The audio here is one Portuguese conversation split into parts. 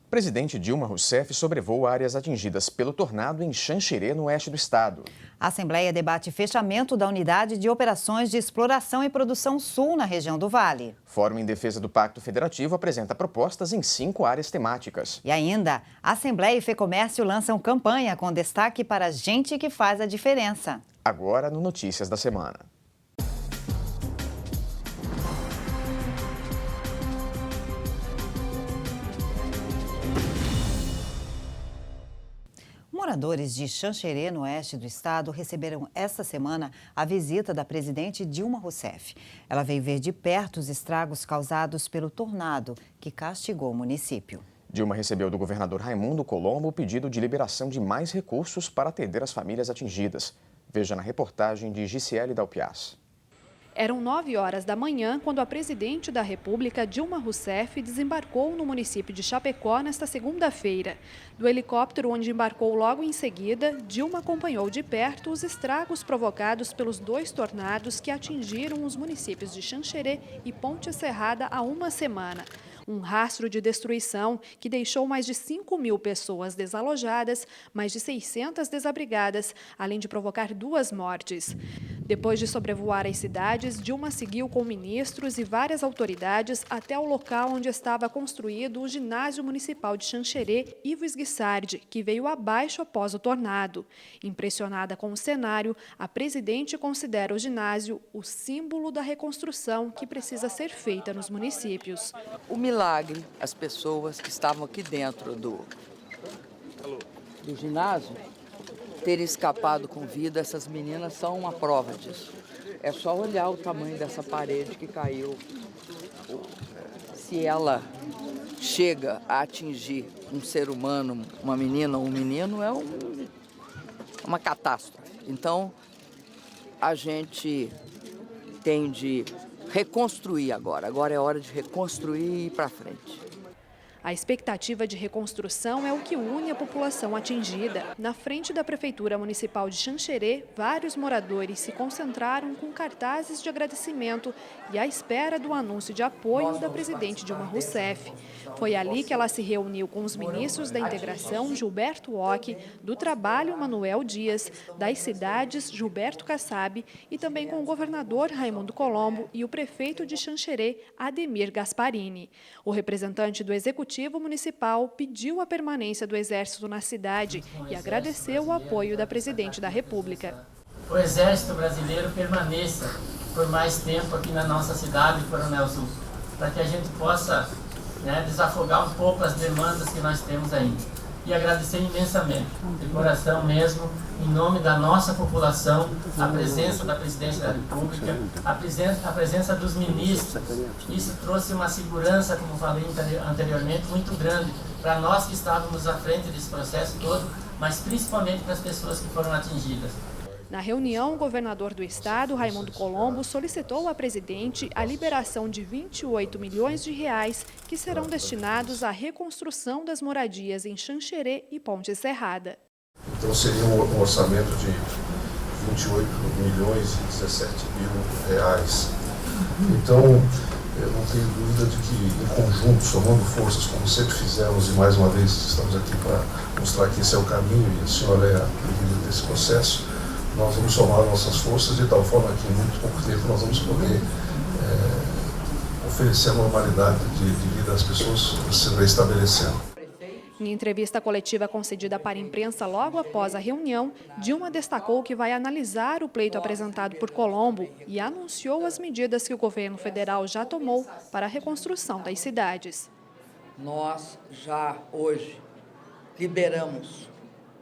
Presidente Dilma Rousseff sobrevoa áreas atingidas pelo tornado em Xanxerê, no oeste do estado. A Assembleia debate fechamento da Unidade de Operações de Exploração e Produção Sul na região do Vale. Fórum em Defesa do Pacto Federativo apresenta propostas em 5 áreas temáticas. E ainda, a Assembleia e Fecomércio lançam campanha com destaque para a gente que faz a diferença. Agora no Notícias da Semana. Moradores de Xanxerê, no oeste do estado, receberam esta semana a visita da presidente Dilma Rousseff. Ela veio ver de perto os estragos causados pelo tornado que castigou o município. Dilma recebeu do governador Raimundo Colombo o pedido de liberação de mais recursos para atender as famílias atingidas. Veja na reportagem de Gisiele Dalpiaz. Eram 9 horas da manhã quando a presidente da República, Dilma Rousseff, desembarcou no município de Chapecó nesta segunda-feira. Do helicóptero onde embarcou logo em seguida, Dilma acompanhou de perto os estragos provocados pelos 2 tornados que atingiram os municípios de Xanxerê e Ponte Serrada há uma semana. Um rastro de destruição que deixou mais de 5.000 pessoas desalojadas, mais de 600 desabrigadas, além de provocar 2 mortes. Depois de sobrevoar as cidades, Dilma seguiu com ministros e várias autoridades até o local onde estava construído o ginásio municipal de Xanxerê, Ivo Esguissardi, que veio abaixo após o tornado. Impressionada com o cenário, a presidente considera o ginásio o símbolo da reconstrução que precisa ser feita nos municípios. O milagre, as pessoas que estavam aqui dentro do ginásio terem escapado com vida, essas meninas são uma prova disso. É só olhar o tamanho dessa parede que caiu. Se ela chega a atingir um ser humano, uma menina ou um menino, é uma catástrofe. Então, a gente tem de reconstruir agora. Agora é hora de reconstruir e ir para frente. A expectativa de reconstrução é o que une a população atingida. Na frente da Prefeitura Municipal de Xanxerê, vários moradores se concentraram com cartazes de agradecimento e à espera do anúncio de apoio da presidente Dilma Rousseff. Foi ali que ela se reuniu com os ministros da Integração, Gilberto Ock, do Trabalho, Manuel Dias, das Cidades, Gilberto Kassab, e também com o governador Raimundo Colombo e o prefeito de Xanxerê, Ademir Gasparini. O representante do Executivo Municipal pediu a permanência do Exército na cidade e agradeceu o apoio da presidente da República. O Exército Brasileiro permaneça por mais tempo aqui na nossa cidade, Coronel Sul, para que a gente possa desafogar um pouco as demandas que nós temos ainda. E agradecer imensamente, de coração mesmo, em nome da nossa população, a presença da presidente da República, a presença dos ministros. Isso trouxe uma segurança, como falei anteriormente, muito grande para nós que estávamos à frente desse processo todo, mas principalmente para as pessoas que foram atingidas. Na reunião, o governador do estado, Raimundo Colombo, solicitou à presidente a liberação de 28 milhões de reais que serão destinados à reconstrução das moradias em Xanxerê e Ponte Serrada. Então seria um orçamento de 28 milhões e 17 mil reais. Então, eu não tenho dúvida de que, em conjunto, somando forças, como sempre fizemos, e mais uma vez estamos aqui para mostrar que esse é o caminho e a senhora é a líder desse processo, nós vamos somar nossas forças de tal forma que em muito pouco tempo nós vamos poder oferecer a normalidade de vida às pessoas se restabelecendo. Em entrevista coletiva concedida para a imprensa logo após a reunião, Dilma destacou que vai analisar o pleito apresentado por Colombo e anunciou as medidas que o governo federal já tomou para a reconstrução das cidades. Nós já hoje liberamos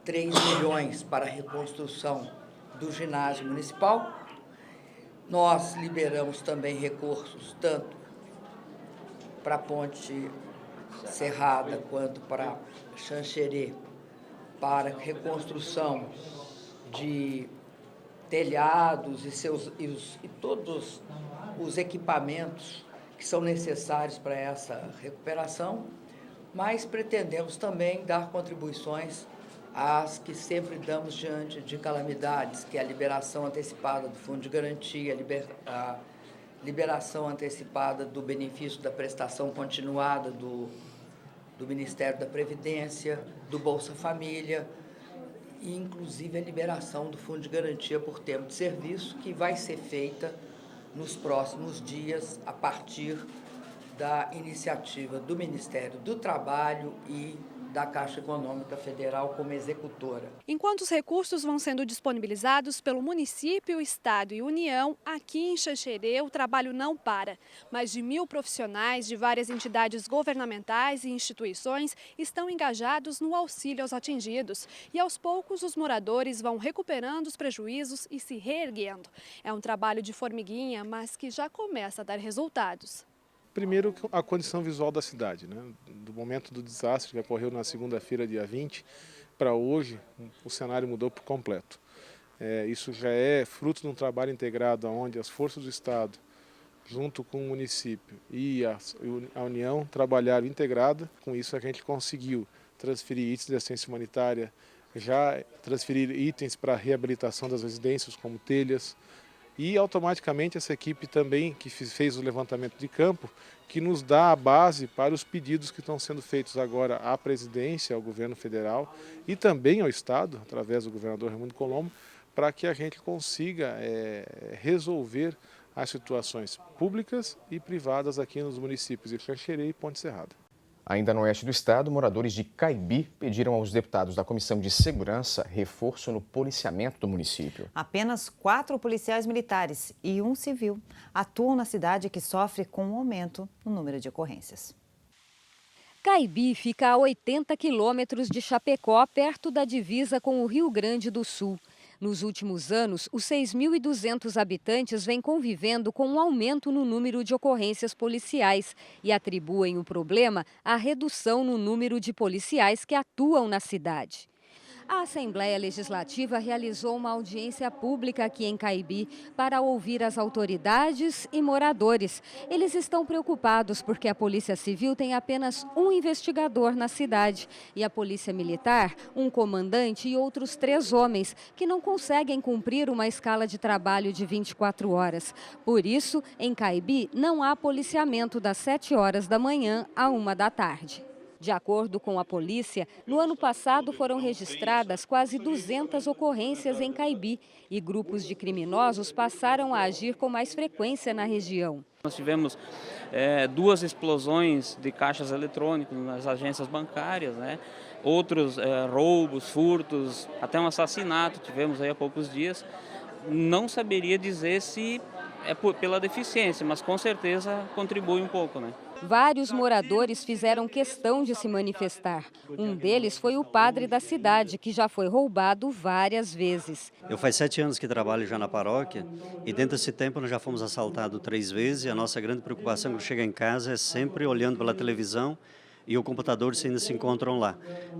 3 milhões para a reconstrução do ginásio municipal. Nós liberamos também recursos tanto para a Ponte Serrada quanto para Xanxerê, para reconstrução de telhados e todos os equipamentos que são necessários para essa recuperação, mas pretendemos também dar contribuições às que sempre damos diante de calamidades, que é a liberação antecipada do Fundo de Garantia, a liberação antecipada do benefício da prestação continuada do Ministério da Previdência, do Bolsa Família, e inclusive a liberação do Fundo de Garantia por Tempo de Serviço, que vai ser feita nos próximos dias a partir da iniciativa do Ministério do Trabalho e da Caixa Econômica Federal como executora. Enquanto os recursos vão sendo disponibilizados pelo município, estado e União, aqui em Xanxerê o trabalho não para. Mais de 1.000 profissionais de várias entidades governamentais e instituições estão engajados no auxílio aos atingidos. E aos poucos os moradores vão recuperando os prejuízos e se reerguendo. É um trabalho de formiguinha, mas que já começa a dar resultados. Primeiro, a condição visual da cidade, né? Do momento do desastre que ocorreu na segunda-feira, dia 20, para hoje, o cenário mudou por completo. Isso já é fruto de um trabalho integrado onde as forças do Estado, junto com o município e a União, trabalharam integrada. Com isso, a gente conseguiu transferir itens de assistência humanitária, já transferir itens para a reabilitação das residências, como telhas, e automaticamente essa equipe também que fez o levantamento de campo, que nos dá a base para os pedidos que estão sendo feitos agora à presidência, ao governo federal e também ao Estado, através do governador Raimundo Colombo, para que a gente consiga resolver as situações públicas e privadas aqui nos municípios de Xanxerê e Ponte Serrada. Ainda no oeste do estado, moradores de Caibi pediram aos deputados da Comissão de Segurança reforço no policiamento do município. Apenas 4 policiais militares e 1 civil atuam na cidade, que sofre com um aumento no número de ocorrências. Caibi fica a 80 quilômetros de Chapecó, perto da divisa com o Rio Grande do Sul. Nos últimos anos, os 6.200 habitantes vêm convivendo com um aumento no número de ocorrências policiais e atribuem o problema à redução no número de policiais que atuam na cidade. A Assembleia Legislativa realizou uma audiência pública aqui em Caibi para ouvir as autoridades e moradores. Eles estão preocupados porque a Polícia Civil tem apenas um investigador na cidade e a Polícia Militar, um comandante e outros 3 homens que não conseguem cumprir uma escala de trabalho de 24 horas. Por isso, em Caibi, não há policiamento das 7 horas da manhã à 1 da tarde. De acordo com a polícia, no ano passado foram registradas quase 200 ocorrências em Caibi e grupos de criminosos passaram a agir com mais frequência na região. Nós tivemos 2 explosões de caixas eletrônicos nas agências bancárias, né? Outros roubos, furtos, até um assassinato tivemos aí há poucos dias. Não saberia dizer se é pela deficiência, mas com certeza contribui um pouco, né? Vários moradores fizeram questão de se manifestar. Um deles foi o padre da cidade, que já foi roubado várias vezes. Eu faz 7 anos que trabalho já na paróquia e dentro desse tempo nós já fomos assaltados 3 vezes e a nossa grande preocupação quando chega em casa é sempre olhando pela televisão e o computador ainda se encontram lá,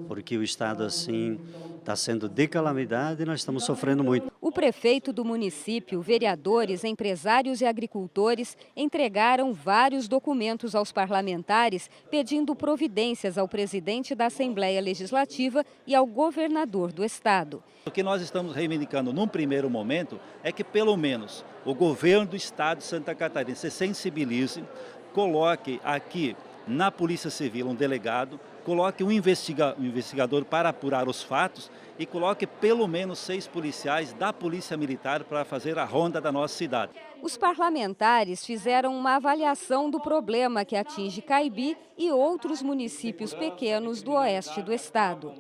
porque o estado assim está sendo de calamidade e nós estamos sofrendo muito. O prefeito do município, vereadores, empresários e agricultores entregaram vários documentos aos parlamentares pedindo providências ao presidente da Assembleia Legislativa e ao governador do estado. O que nós estamos reivindicando num primeiro momento é que pelo menos o governo do estado de Santa Catarina se sensibilize, coloque aqui na Polícia Civil um delegado, coloque um investigador para apurar os fatos e coloque pelo menos 6 policiais da Polícia Militar para fazer a ronda da nossa cidade. Os parlamentares fizeram uma avaliação do problema que atinge Caibi e outros municípios pequenos do oeste do estado.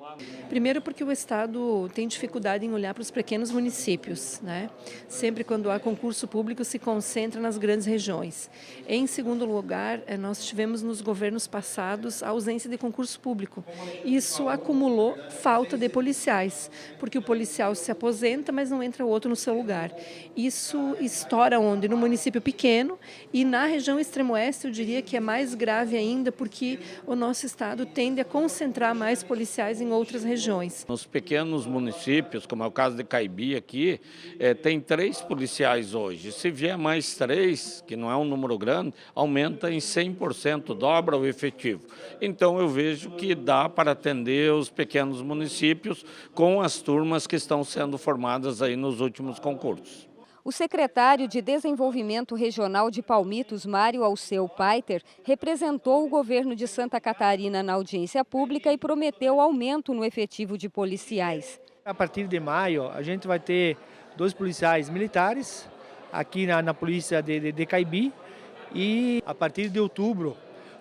Primeiro porque o estado tem dificuldade em olhar para os pequenos municípios, né? Sempre quando há concurso público se concentra nas grandes regiões. Em segundo lugar, nós tivemos nos governos passados a ausência de concurso público. Isso acumulou falta de policiais, porque o policial se aposenta, mas não entra outro no seu lugar. Isso estoura onde? No município pequeno, e na região extremo-oeste eu diria que é mais grave ainda, porque o nosso estado tende a concentrar mais policiais em outras regiões. Nos pequenos municípios, como é o caso de Caibi aqui, tem 3 policiais hoje. Se vier mais 3, que não é um número grande, aumenta em 100%, dobra o efetivo. Então eu vejo que dá para atender os pequenos municípios com as turmas que estão sendo formadas aí nos últimos concursos. O secretário de Desenvolvimento Regional de Palmitos, Mário Alceu Paiter, representou o governo de Santa Catarina na audiência pública e prometeu aumento no efetivo de policiais. A partir de maio, a gente vai ter 2 policiais militares aqui na polícia de Caibi e a partir de outubro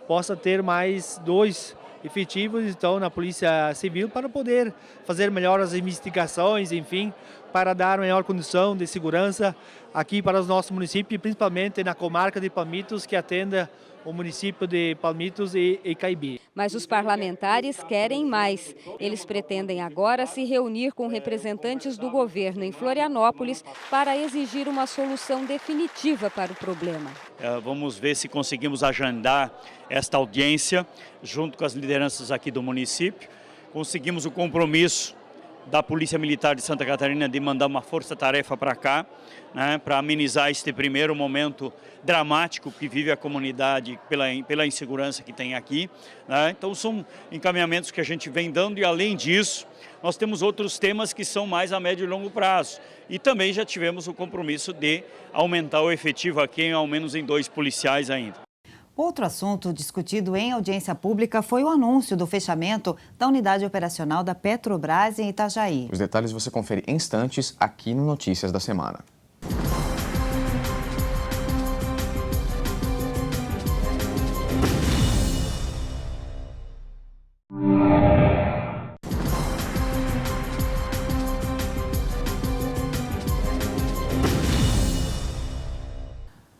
possa ter mais 2 efetivos então na Polícia Civil para poder fazer melhor as investigações, enfim, para dar melhor condição de segurança aqui para os nossos municípios, principalmente na comarca de Palmitos, que atenda o município de Palmitos e Caibi. Mas os parlamentares querem mais. Eles pretendem agora se reunir com representantes do governo em Florianópolis para exigir uma solução definitiva para o problema. Vamos ver se conseguimos agendar esta audiência junto com as lideranças aqui do município. Conseguimos o compromisso da Polícia Militar de Santa Catarina de mandar uma força-tarefa para cá, né, para amenizar este primeiro momento dramático que vive a comunidade pela insegurança que tem aqui, né? Então são encaminhamentos que a gente vem dando e, além disso, nós temos outros temas que são mais a médio e longo prazo. E também já tivemos o compromisso de aumentar o efetivo aqui ao menos em 2 policiais ainda. Outro assunto discutido em audiência pública foi o anúncio do fechamento da unidade operacional da Petrobras em Itajaí. Os detalhes você confere em instantes aqui no Notícias da Semana.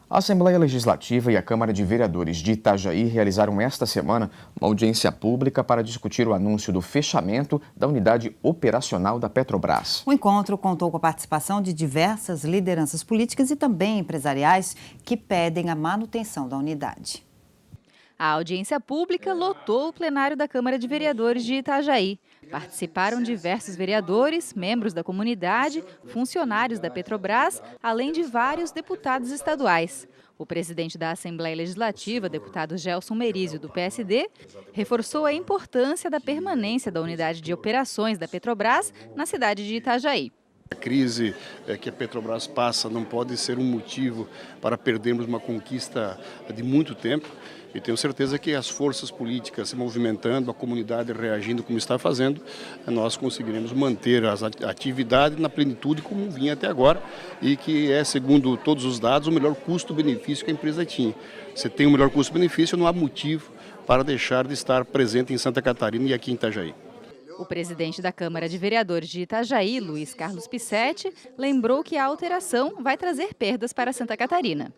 A Assembleia Legislativa e a Câmara de Vereadores de Itajaí realizaram esta semana uma audiência pública para discutir o anúncio do fechamento da unidade operacional da Petrobras. O encontro contou com a participação de diversas lideranças políticas e também empresariais que pedem a manutenção da unidade. A audiência pública lotou o plenário da Câmara de Vereadores de Itajaí. Participaram diversos vereadores, membros da comunidade, funcionários da Petrobras, além de vários deputados estaduais. O presidente da Assembleia Legislativa, deputado Gelson Merizio, do PSD, reforçou a importância da permanência da unidade de operações da Petrobras na cidade de Itajaí. A crise que a Petrobras passa não pode ser um motivo para perdermos uma conquista de muito tempo. E tenho certeza que as forças políticas se movimentando, a comunidade reagindo como está fazendo, nós conseguiremos manter a atividade na plenitude como vinha até agora e que é, segundo todos os dados, o melhor custo-benefício que a empresa tinha. Se tem o melhor custo-benefício, não há motivo para deixar de estar presente em Santa Catarina e aqui em Itajaí. O presidente da Câmara de Vereadores de Itajaí, Luiz Carlos Pissetti, lembrou que a alteração vai trazer perdas para Santa Catarina.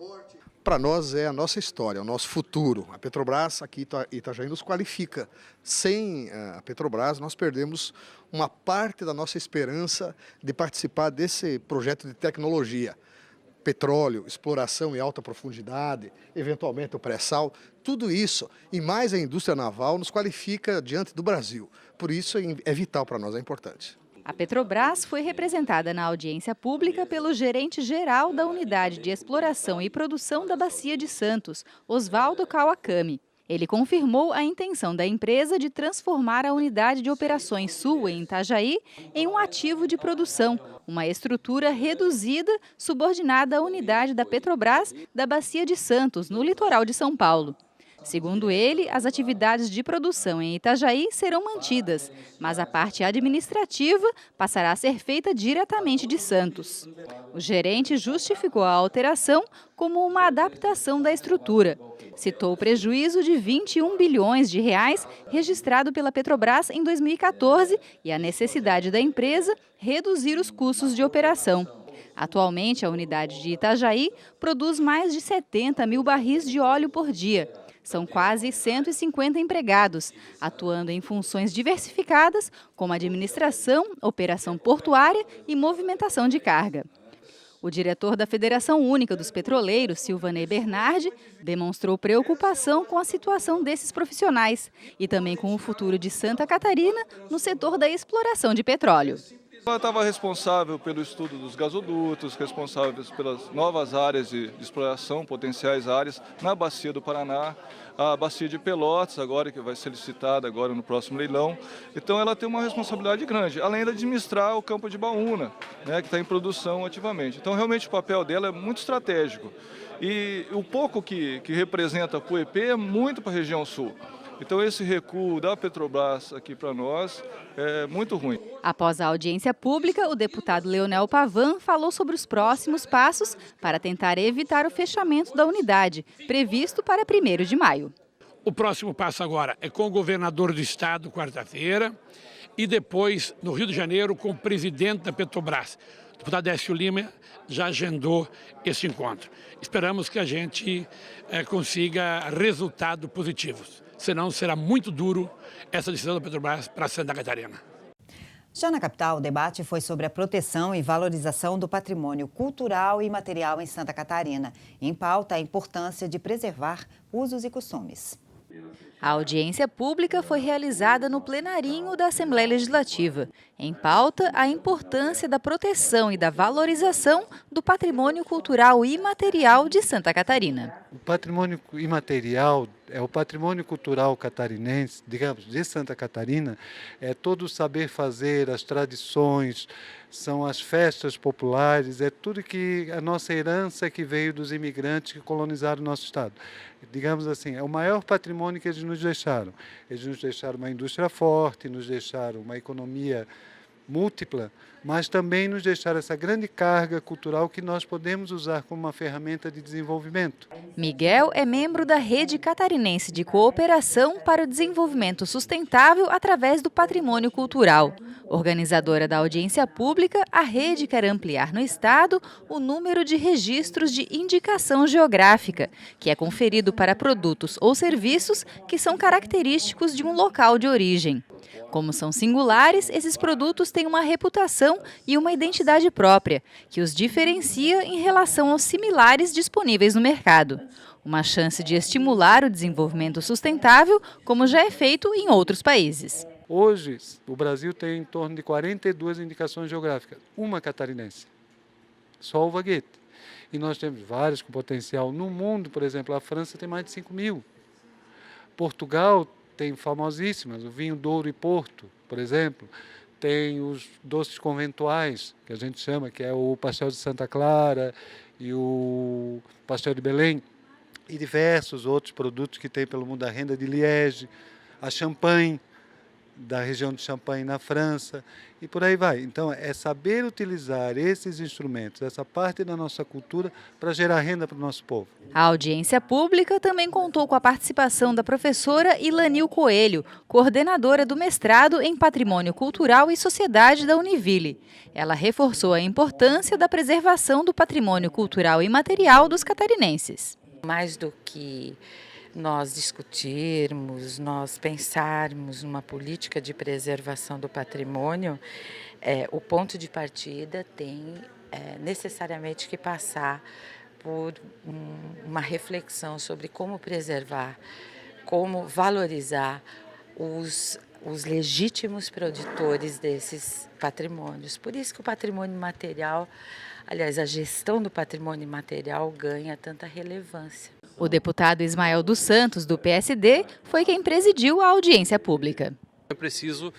Para nós é a nossa história, o nosso futuro. A Petrobras aqui em Itajaí nos qualifica. Sem a Petrobras, nós perdemos uma parte da nossa esperança de participar desse projeto de tecnologia. Petróleo, exploração em alta profundidade, eventualmente o pré-sal, tudo isso e mais a indústria naval nos qualifica diante do Brasil. Por isso é vital para nós, é importante. A Petrobras foi representada na audiência pública pelo gerente-geral da Unidade de Exploração e Produção da Bacia de Santos, Osvaldo Kawakami. Ele confirmou a intenção da empresa de transformar a Unidade de Operações Sul, em Itajaí, em um ativo de produção, uma estrutura reduzida subordinada à unidade da Petrobras da Bacia de Santos, no litoral de São Paulo. Segundo ele, as atividades de produção em Itajaí serão mantidas, mas a parte administrativa passará a ser feita diretamente de Santos. O gerente justificou a alteração como uma adaptação da estrutura. Citou o prejuízo de 21 bilhões de reais registrado pela Petrobras em 2014 e a necessidade da empresa reduzir os custos de operação. Atualmente, a unidade de Itajaí produz mais de 70 mil barris de óleo por dia. São quase 150 empregados, atuando em funções diversificadas, como administração, operação portuária e movimentação de carga. O diretor da Federação Única dos Petroleiros, Silvanei Bernardi, demonstrou preocupação com a situação desses profissionais e também com o futuro de Santa Catarina no setor da exploração de petróleo. Ela estava responsável pelo estudo dos gasodutos, responsável pelas novas áreas de exploração, potenciais áreas na Bacia do Paraná, a bacia de Pelotas, agora que vai ser licitada agora no próximo leilão. Então ela tem uma responsabilidade grande, além de administrar o campo de Baúna, né, que está em produção ativamente. Então realmente o papel dela é muito estratégico. E o pouco que representa a Puepê é muito para a região sul. Então esse recuo da Petrobras aqui para nós é muito ruim. Após a audiência pública, o deputado Leonel Pavan falou sobre os próximos passos para tentar evitar o fechamento da unidade, previsto para 1º de maio. O próximo passo agora é com o governador do estado, quarta-feira, e depois, no Rio de Janeiro, com o presidente da Petrobras. O deputado Décio Lima já agendou esse encontro. Esperamos que a gente consiga resultados positivos. Senão será muito duro essa decisão da Petrobras para Santa Catarina. Já na capital, o debate foi sobre a proteção e valorização do patrimônio cultural e imaterial em Santa Catarina. Em pauta, a importância de preservar usos e costumes. A audiência pública foi realizada no plenarinho da Assembleia Legislativa. Em pauta, a importância da proteção e da valorização do patrimônio cultural e imaterial de Santa Catarina. O patrimônio imaterial é o patrimônio cultural catarinense, digamos, de Santa Catarina, é todo o saber fazer, as tradições, são as festas populares, é tudo que a nossa herança que veio dos imigrantes que colonizaram o nosso estado. Digamos assim, é o maior patrimônio que eles nos deixaram. Eles nos deixaram uma indústria forte, nos deixaram uma economia múltipla, mas também nos deixaram essa grande carga cultural que nós podemos usar como uma ferramenta de desenvolvimento. Miguel é membro da Rede Catarinense de Cooperação para o Desenvolvimento Sustentável através do Patrimônio Cultural. Organizadora da audiência pública, a rede quer ampliar no estado o número de registros de indicação geográfica, que é conferido para produtos ou serviços que são característicos de um local de origem. Como são singulares, esses produtos têm uma reputação e uma identidade própria, que os diferencia em relação aos similares disponíveis no mercado. Uma chance de estimular o desenvolvimento sustentável, como já é feito em outros países. Hoje, o Brasil tem em torno de 42 indicações geográficas, uma catarinense, só o Vaguete. E nós temos várias com potencial. No mundo, por exemplo, a França tem mais de 5.000. Portugal tem famosíssimas, o vinho Douro e Porto, por exemplo. Tem os doces conventuais, que a gente chama, que é o pastel de Santa Clara e o pastel de Belém. E diversos outros produtos que tem pelo mundo, a renda de Liège, a champanhe, da região de Champagne na França, e por aí vai. Então, é saber utilizar esses instrumentos, essa parte da nossa cultura, para gerar renda para o nosso povo. A audiência pública também contou com a participação da professora Ilanil Coelho, coordenadora do mestrado em Patrimônio Cultural e Sociedade da Univille. Ela reforçou a importância da preservação do patrimônio cultural e imaterial dos catarinenses. Mais do que nós discutirmos, nós pensarmos numa política de preservação do patrimônio, o ponto de partida tem necessariamente que passar por uma reflexão sobre como preservar, como valorizar os legítimos produtores desses patrimônios. Por isso que o patrimônio imaterial, aliás, a gestão do patrimônio imaterial ganha tanta relevância. O deputado Ismael dos Santos, do PSD, foi quem presidiu a audiência pública. É preciso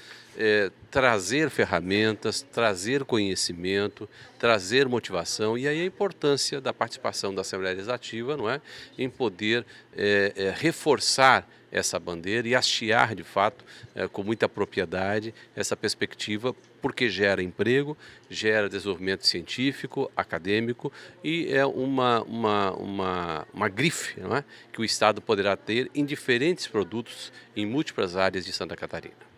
trazer ferramentas, trazer conhecimento, trazer motivação, e aí a importância da participação da Assembleia Legislativa, não é, em poder reforçar essa bandeira e hastear, de fato, com muita propriedade, essa perspectiva, porque gera emprego, gera desenvolvimento científico, acadêmico, e é uma grife, não é, que o Estado poderá ter em diferentes produtos em múltiplas áreas de Santa Catarina.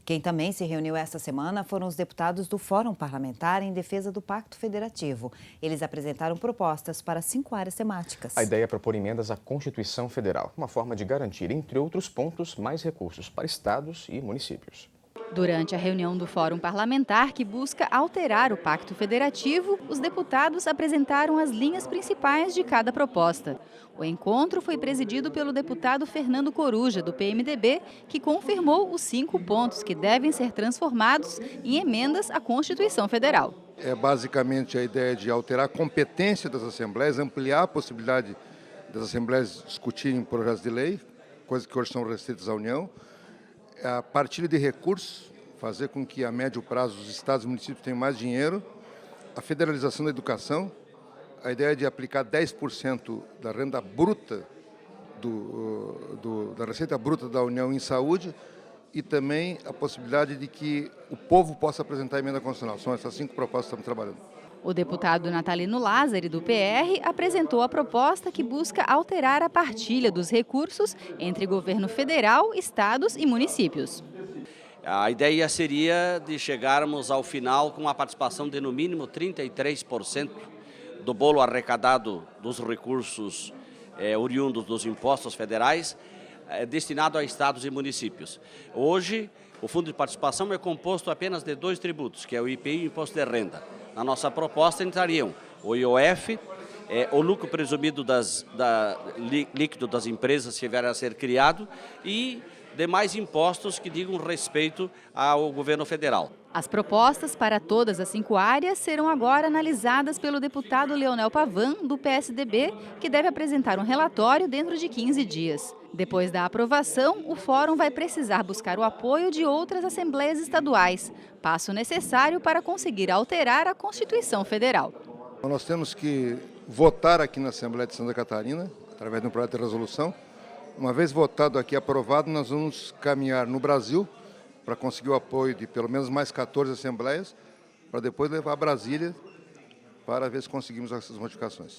Quem também se reuniu esta semana foram os deputados do Fórum Parlamentar em defesa do Pacto Federativo. Eles apresentaram propostas para 5 áreas temáticas. A ideia é propor emendas à Constituição Federal, uma forma de garantir, entre outros pontos, mais recursos para estados e municípios. Durante a reunião do Fórum Parlamentar, que busca alterar o Pacto Federativo, os deputados apresentaram as linhas principais de cada proposta. O encontro foi presidido pelo deputado Fernando Coruja, do PMDB, que confirmou os 5 pontos que devem ser transformados em emendas à Constituição Federal. É basicamente a ideia de alterar a competência das assembleias, ampliar a possibilidade das assembleias discutirem projetos de lei, coisas que hoje são restritas à União, a partilha de recursos, fazer com que a médio prazo os estados e municípios tenham mais dinheiro, a federalização da educação, a ideia de aplicar 10% da renda bruta, da receita bruta da União em saúde, e também a possibilidade de que o povo possa apresentar a emenda constitucional. São essas 5 propostas que estamos trabalhando. O deputado Natalino Lázari, do PR, apresentou a proposta que busca alterar a partilha dos recursos entre governo federal, estados e municípios. A ideia seria de chegarmos ao final com a participação de no mínimo 33% do bolo arrecadado dos recursos oriundos dos impostos federais destinado a estados e municípios. Hoje, o Fundo de Participação é composto apenas de 2 tributos, que é o IPI e o Imposto de Renda. Na nossa proposta entrariam o IOF, o lucro presumido líquido das empresas que vier a ser criado e demais impostos que digam respeito ao governo federal. As propostas para todas as 5 áreas serão agora analisadas pelo deputado Leonel Pavan, do PSDB, que deve apresentar um relatório dentro de 15 dias. Depois da aprovação, o Fórum vai precisar buscar o apoio de outras assembleias estaduais, passo necessário para conseguir alterar a Constituição Federal. Nós temos que votar aqui na Assembleia de Santa Catarina, através de um projeto de resolução. Uma vez votado aqui e aprovado, nós vamos caminhar no Brasil para conseguir o apoio de pelo menos mais 14 assembleias, para depois levar a Brasília para ver se conseguimos essas modificações.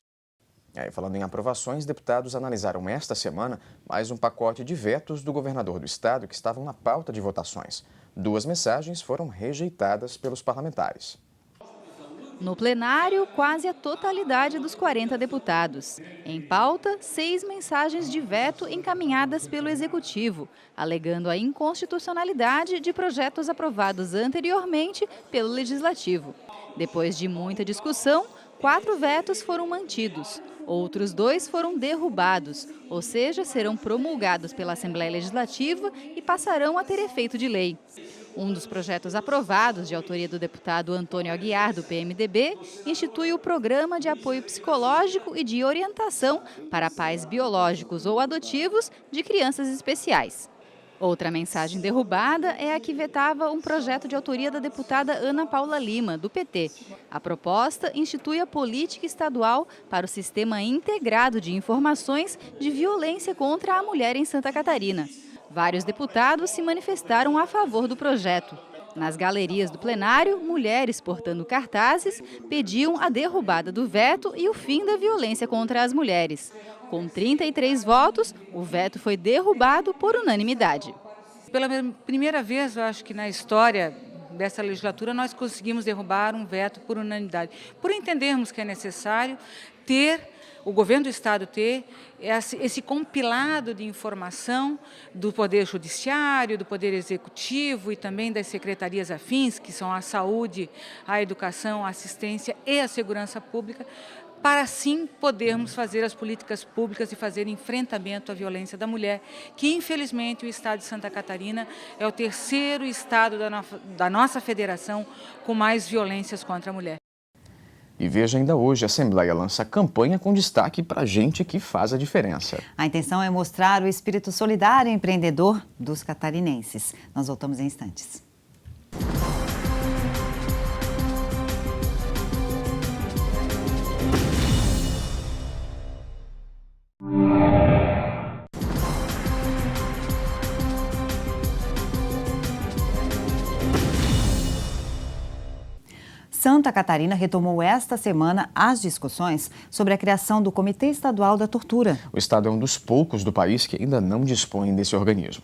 Falando em aprovações, deputados analisaram esta semana mais um pacote de vetos do governador do estado que estavam na pauta de votações. 2 mensagens foram rejeitadas pelos parlamentares. No plenário, quase a totalidade dos 40 deputados. Em pauta, 6 mensagens de veto encaminhadas pelo Executivo, alegando a inconstitucionalidade de projetos aprovados anteriormente pelo Legislativo. Depois de muita discussão, 4 vetos foram mantidos. Outros 2 foram derrubados, ou seja, serão promulgados pela Assembleia Legislativa e passarão a ter efeito de lei. Um dos projetos aprovados, de autoria do deputado Antônio Aguiar, do PMDB, institui o Programa de Apoio Psicológico e de Orientação para Pais Biológicos ou Adotivos de Crianças Especiais. Outra mensagem derrubada é a que vetava um projeto de autoria da deputada Ana Paula Lima, do PT. A proposta institui a política estadual para o Sistema Integrado de Informações de Violência contra a Mulher em Santa Catarina. Vários deputados se manifestaram a favor do projeto. Nas galerias do plenário, mulheres portando cartazes pediam a derrubada do veto e o fim da violência contra as mulheres. Com 33 votos, o veto foi derrubado por unanimidade. Pela primeira vez, eu acho que na história dessa legislatura, nós conseguimos derrubar um veto por unanimidade. Por entendermos que é necessário o governo do estado ter esse compilado de informação do Poder Judiciário, do Poder Executivo e também das secretarias afins, que são a saúde, a educação, a assistência e a segurança pública, para assim podermos fazer as políticas públicas e fazer enfrentamento à violência da mulher, que infelizmente o estado de Santa Catarina é o 3º estado da nossa federação com mais violências contra a mulher. E veja, ainda hoje a Assembleia lança campanha com destaque para a gente que faz a diferença. A intenção é mostrar o espírito solidário e empreendedor dos catarinenses. Nós voltamos em instantes. Santa Catarina retomou esta semana as discussões sobre a criação do Comitê Estadual da Tortura. O estado é um dos poucos do país que ainda não dispõe desse organismo.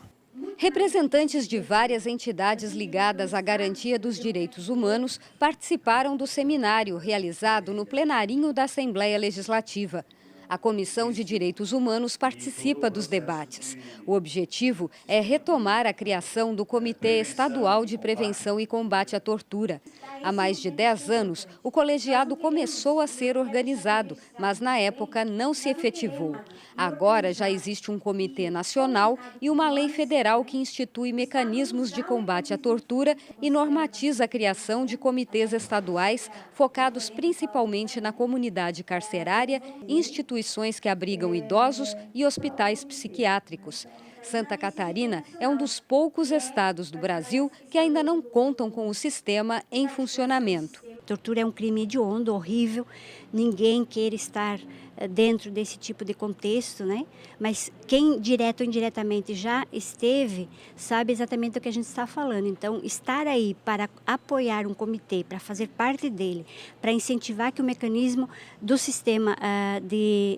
Representantes de várias entidades ligadas à garantia dos direitos humanos participaram do seminário realizado no plenarinho da Assembleia Legislativa. A Comissão de Direitos Humanos participa dos debates. O objetivo é retomar a criação do Comitê Estadual de Prevenção e Combate à Tortura. Há mais de 10 anos, o colegiado começou a ser organizado, mas na época não se efetivou. Agora já existe um comitê nacional e uma lei federal que institui mecanismos de combate à tortura e normatiza a criação de comitês estaduais focados principalmente na comunidade carcerária, instituições que abrigam idosos e hospitais psiquiátricos. Santa Catarina é um dos poucos estados do Brasil que ainda não contam com o sistema em funcionamento. Tortura é um crime hediondo, horrível, ninguém quer estar dentro desse tipo de contexto, né? Mas quem direto ou indiretamente já esteve, sabe exatamente o que a gente está falando. Então, estar aí para apoiar um comitê, para fazer parte dele, para incentivar que o mecanismo do sistema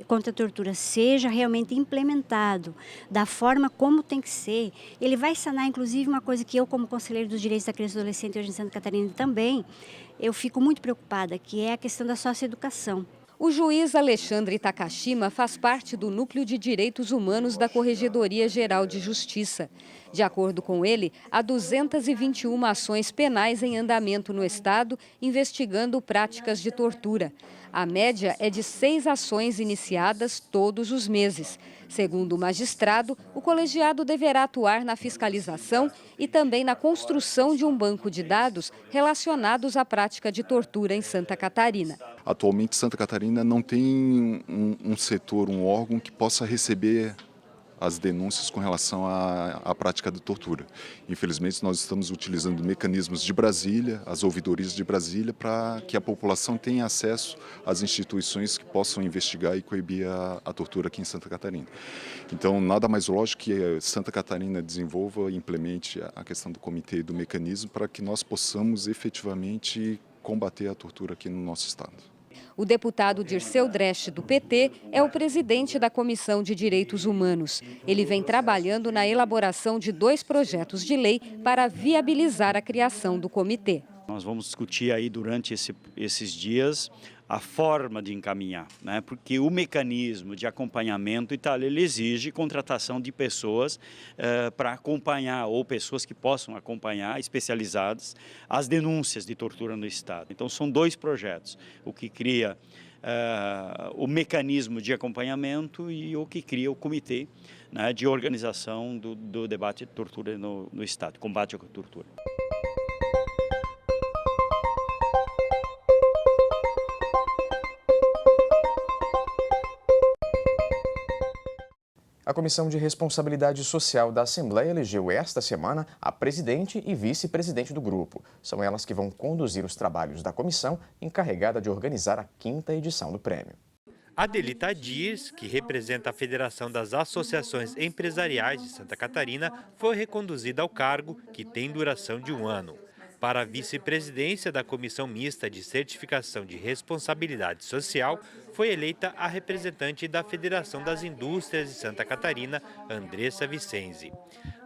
contra a tortura seja realmente implementado da forma como tem que ser, ele vai sanar, inclusive, uma coisa que eu, como conselheiro dos direitos da criança e do adolescente hoje em Santa Catarina também, eu fico muito preocupada, que é a questão da socioeducação. O juiz Alexandre Takashima faz parte do Núcleo de Direitos Humanos da Corregedoria Geral de Justiça. De acordo com ele, há 221 ações penais em andamento no estado, investigando práticas de tortura. A média é de 6 ações iniciadas todos os meses. Segundo o magistrado, o colegiado deverá atuar na fiscalização e também na construção de um banco de dados relacionados à prática de tortura em Santa Catarina. Atualmente, Santa Catarina não tem um setor, um órgão que possa receber as denúncias com relação à prática de tortura. Infelizmente, nós estamos utilizando mecanismos de Brasília, as ouvidorias de Brasília, para que a população tenha acesso às instituições que possam investigar e coibir a tortura aqui em Santa Catarina. Então, nada mais lógico que Santa Catarina desenvolva e implemente a questão do comitê e do mecanismo para que nós possamos efetivamente combater a tortura aqui no nosso estado. O deputado Dirceu Dresch, do PT, é o presidente da Comissão de Direitos Humanos. Ele vem trabalhando na elaboração de 2 projetos de lei para viabilizar a criação do comitê. Nós vamos discutir aí durante esses dias a forma de encaminhar, né? Porque o mecanismo de acompanhamento e tal, ele exige contratação de pessoas para acompanhar, ou pessoas que possam acompanhar, especializadas, as denúncias de tortura no estado. Então são 2 projetos, o que cria o mecanismo de acompanhamento e o que cria o comitê, né, de organização do debate de tortura no estado, combate à tortura. A Comissão de Responsabilidade Social da Assembleia elegeu esta semana a presidente e vice-presidente do grupo. São elas que vão conduzir os trabalhos da comissão, encarregada de organizar a 5ª edição do prêmio. Adelita Dias, que representa a Federação das Associações Empresariais de Santa Catarina, foi reconduzida ao cargo, que tem duração de 1 ano. Para a vice-presidência da Comissão Mista de Certificação de Responsabilidade Social, foi eleita a representante da Federação das Indústrias de Santa Catarina, Andressa Vicenzi.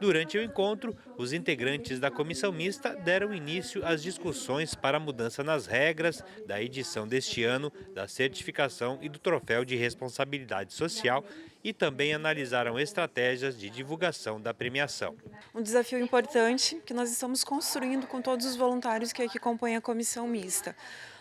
Durante o encontro, os integrantes da Comissão Mista deram início às discussões para a mudança nas regras da edição deste ano da certificação e do troféu de responsabilidade social e também analisaram estratégias de divulgação da premiação. Um desafio importante que nós estamos construindo com todos os voluntários que aqui compõem a Comissão Mista.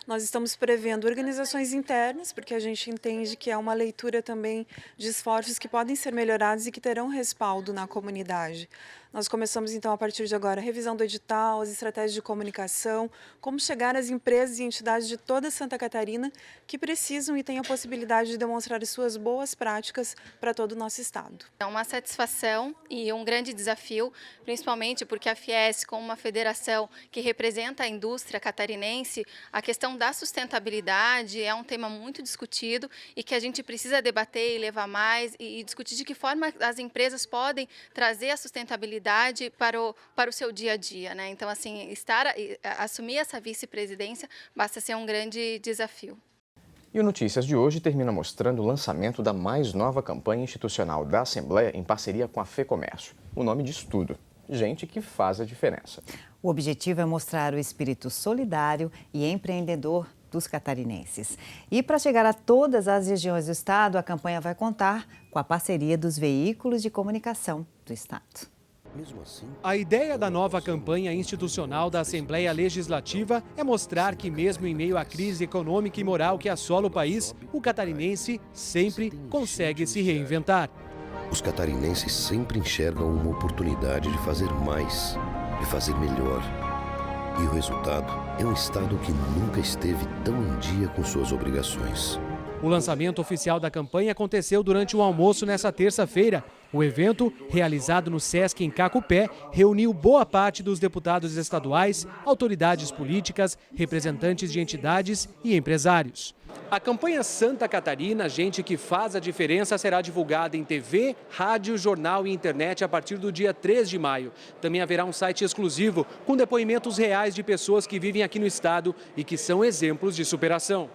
Nós estamos prevendo organizações internas, porque a gente entende que é uma leitura também de esforços que podem ser melhorados e que terão respaldo na comunidade. Nós começamos, então, a partir de agora, a revisão do edital, as estratégias de comunicação, como chegar às empresas e entidades de toda Santa Catarina que precisam e têm a possibilidade de demonstrar as suas boas práticas para todo o nosso estado. É uma satisfação e um grande desafio, principalmente porque a Fies, como uma federação que representa a indústria catarinense, a questão da sustentabilidade é um tema muito discutido e que a gente precisa debater e levar mais e discutir de que forma as empresas podem trazer a sustentabilidade para o seu dia a dia, né? Então, assim, assumir essa vice-presidência basta ser um grande desafio. E o Notícias de hoje termina mostrando o lançamento da mais nova campanha institucional da Assembleia em parceria com a FEComércio. O nome diz tudo: gente que faz a diferença. O objetivo é mostrar o espírito solidário e empreendedor dos catarinenses. E para chegar a todas as regiões do estado, a campanha vai contar com a parceria dos veículos de comunicação do estado. A ideia da nova campanha institucional da Assembleia Legislativa é mostrar que, mesmo em meio à crise econômica e moral que assola o país, o catarinense sempre consegue se reinventar. Os catarinenses sempre enxergam uma oportunidade de fazer mais, de fazer melhor. E o resultado é um estado que nunca esteve tão em dia com suas obrigações. O lançamento oficial da campanha aconteceu durante um almoço nesta terça-feira. O evento, realizado no Sesc em Cacupé, reuniu boa parte dos deputados estaduais, autoridades políticas, representantes de entidades e empresários. A campanha Santa Catarina, Gente que Faz a Diferença, será divulgada em TV, rádio, jornal e internet a partir do dia 3 de maio. Também haverá um site exclusivo com depoimentos reais de pessoas que vivem aqui no estado e que são exemplos de superação.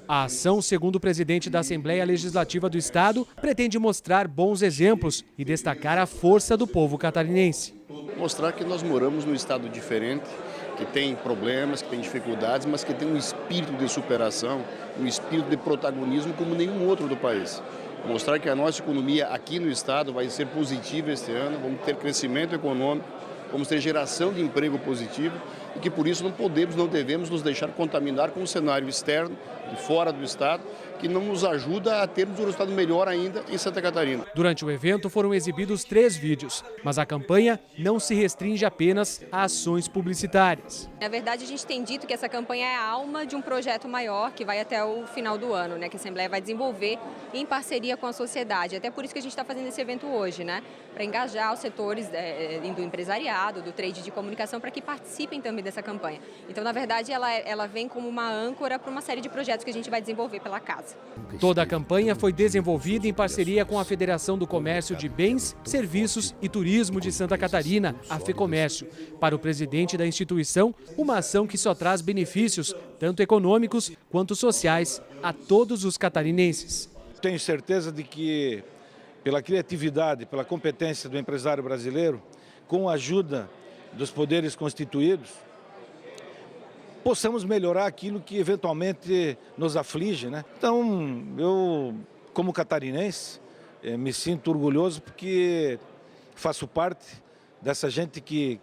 A ação, segundo o presidente da Assembleia Legislativa do Estado, pretende mostrar bons exemplos e destacar a força do povo catarinense. Mostrar que nós moramos num estado diferente, que tem problemas, que tem dificuldades, mas que tem um espírito de superação, um espírito de protagonismo como nenhum outro do país. Mostrar que a nossa economia aqui no estado vai ser positiva este ano, vamos ter crescimento econômico, vamos ter geração de emprego positivo e que por isso não podemos, não devemos nos deixar contaminar com um cenário externo e fora do estado que não nos ajuda a termos um resultado melhor ainda em Santa Catarina. Durante o evento foram exibidos 3 vídeos, mas a campanha não se restringe apenas a ações publicitárias. Na verdade, a gente tem dito que essa campanha é a alma de um projeto maior que vai até o final do ano, que a Assembleia vai desenvolver em parceria com a sociedade. Até por isso que a gente está fazendo esse evento hoje, para engajar os setores do empresariado, do trade de comunicação, para que participem também dessa campanha. Então, na verdade, ela vem como uma âncora para uma série de projetos que a gente vai desenvolver pela casa. Toda a campanha foi desenvolvida em parceria com a Federação do Comércio de Bens, Serviços e Turismo de Santa Catarina, a FEComércio. Para o presidente da instituição, uma ação que só traz benefícios, tanto econômicos quanto sociais, a todos os catarinenses. Tenho certeza de que, pela criatividade, pela competência do empresário brasileiro, com a ajuda dos poderes constituídos, possamos melhorar aquilo que eventualmente nos aflige, Então, eu, como catarinense, me sinto orgulhoso porque faço parte dessa gente que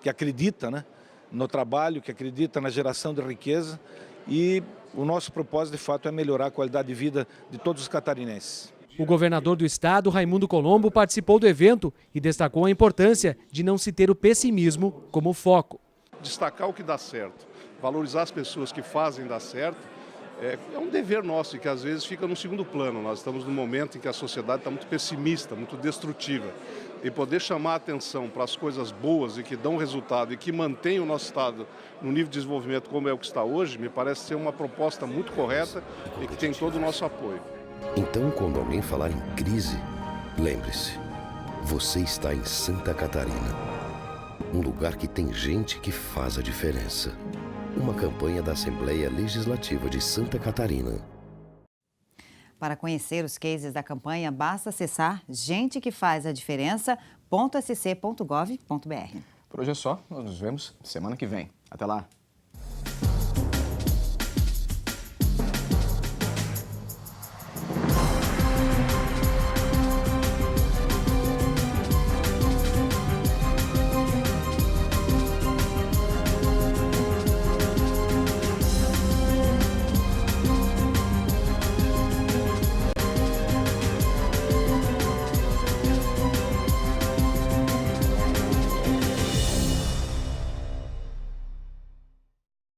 acredita, no trabalho, que acredita na geração de riqueza e o nosso propósito, de fato, é melhorar a qualidade de vida de todos os catarinenses. O governador do estado, Raimundo Colombo, participou do evento e destacou a importância de não se ter o pessimismo como foco. Destacar o que dá certo. Valorizar as pessoas que fazem dar certo é um dever nosso e que às vezes fica no segundo plano. Nós estamos num momento em que a sociedade está muito pessimista, muito destrutiva. E poder chamar a atenção para as coisas boas e que dão resultado e que mantêm o nosso estado no nível de desenvolvimento como é o que está hoje, me parece ser uma proposta muito correta e que tem todo o nosso apoio. Então, quando alguém falar em crise, lembre-se, você está em Santa Catarina, um lugar que tem gente que faz a diferença. Uma campanha da Assembleia Legislativa de Santa Catarina. Para conhecer os cases da campanha, basta acessar gentequefazadiferença.sc.gov.br. Por hoje é só, nós nos vemos semana que vem. Até lá!